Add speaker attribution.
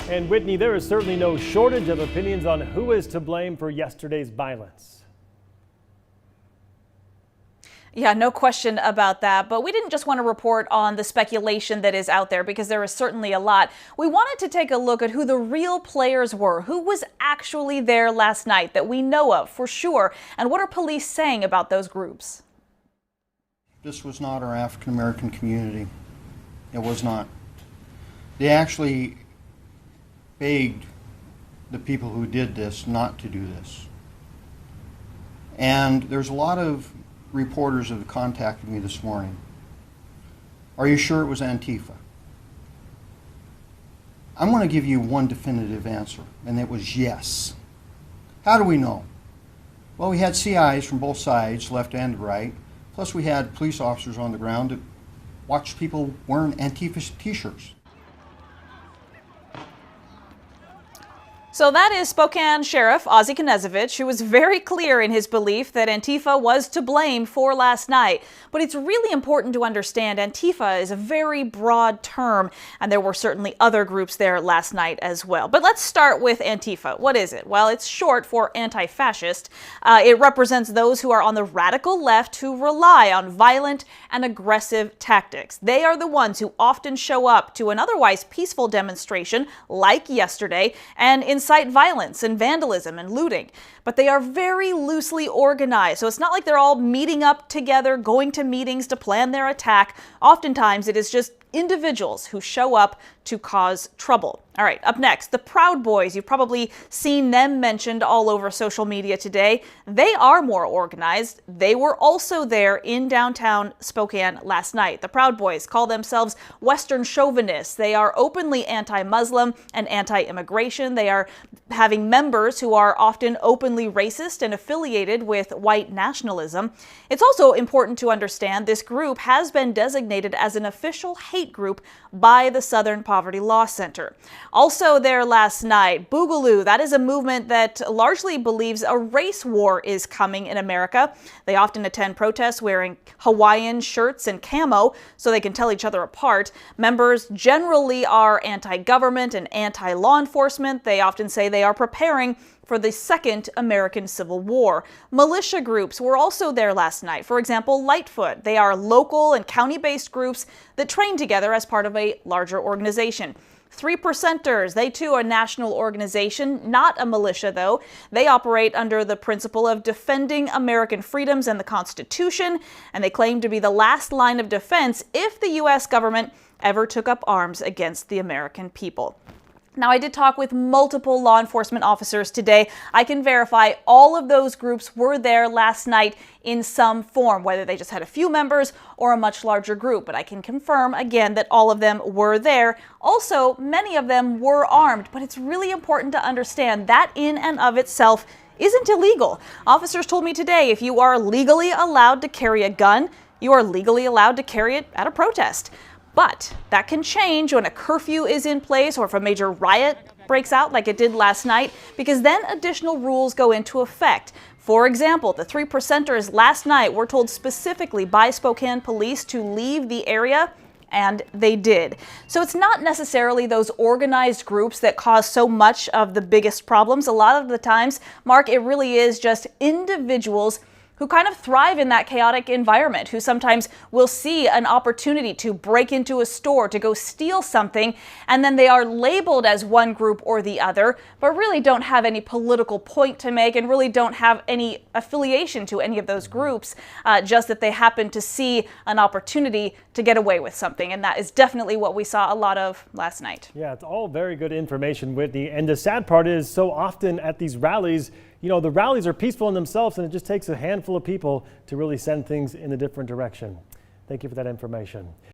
Speaker 1: And Whitney, there is certainly no shortage of opinions on who is to blame for yesterday's violence.
Speaker 2: Yeah, no question about that. But we didn't just want to report on the speculation that is out there, because there is certainly a lot. We wanted to take a look at who the real players were, who was actually there last night that we know of for sure, and what are police saying about those groups.
Speaker 3: This was not our African American community. It was not. They actually begged the people who did this not to do this. And there's a lot of reporters that have contacted me this morning. Are you sure it was Antifa? I'm going to give you one definitive answer, and it was yes. How do we know? Well, we had CIs from both sides, left and right, plus we had police officers on the ground that watched people wearing Antifa t-shirts.
Speaker 2: So that is Spokane Sheriff Ozzie Knezovich, who was very clear in his belief that Antifa was to blame for last night. But it's really important to understand Antifa is a very broad term, and there were certainly other groups there last night as well. But let's start with Antifa. What is it? Well, it's short for anti-fascist. It represents those who are on the radical left who rely on violent and aggressive tactics. They are the ones who often show up to an otherwise peaceful demonstration like yesterday and incite violence and vandalism and looting. But they are very loosely organized, so it's not like they're all meeting up together, going to meetings to plan their attack. Oftentimes it is just individuals who show up to cause trouble. All right, up next, the Proud Boys. You've probably seen them mentioned all over social media today. They are more organized. They were also there in downtown Spokane last night. The Proud Boys call themselves Western chauvinists. They are openly anti-Muslim and anti-immigration. They are having members who are often openly racist and affiliated with white nationalism. It's also important to understand this group has been designated as an official hate group by the Southern Poverty Law Center. Also there last night, Boogaloo. That is a movement that largely believes a race war is coming in America. They often attend protests wearing Hawaiian shirts and camo so they can tell each other apart. Members generally are anti-government and anti-law enforcement. They often say they are preparing for the Second American Civil War. Militia groups were also there last night. For example, Lightfoot. They are local and county-based groups that train together as part of a larger organization. 3%ers, they too are a national organization, not a militia though. They operate under the principle of defending American freedoms and the Constitution, and they claim to be the last line of defense if the U.S. government ever took up arms against the American people. Now, I did talk with multiple law enforcement officers today. I can verify all of those groups were there last night in some form, whether they just had a few members or a much larger group. But I can confirm again that all of them were there. Also, many of them were armed, but it's really important to understand that in and of itself isn't illegal. Officers told me today if you are legally allowed to carry a gun, you are legally allowed to carry it at a protest. But that can change when a curfew is in place or if a major riot breaks out like it did last night, because then additional rules go into effect. For example, the 3%ers last night were told specifically by Spokane police to leave the area, and they did. So it's not necessarily those organized groups that cause so much of the biggest problems. A lot of the times, Mark, it really is just individuals who kind of thrive in that chaotic environment, who sometimes will see an opportunity to break into a store, to go steal something, and then they are labeled as one group or the other, but really don't have any political point to make and really don't have any affiliation to any of those groups, just that they happen to see an opportunity to get away with something. And that is definitely what we saw a lot of last night.
Speaker 1: Yeah, it's all very good information, Whitney. And the sad part is so often at these rallies, you know, the rallies are peaceful in themselves, and it just takes a handful of people to really send things in a different direction. Thank you for that information.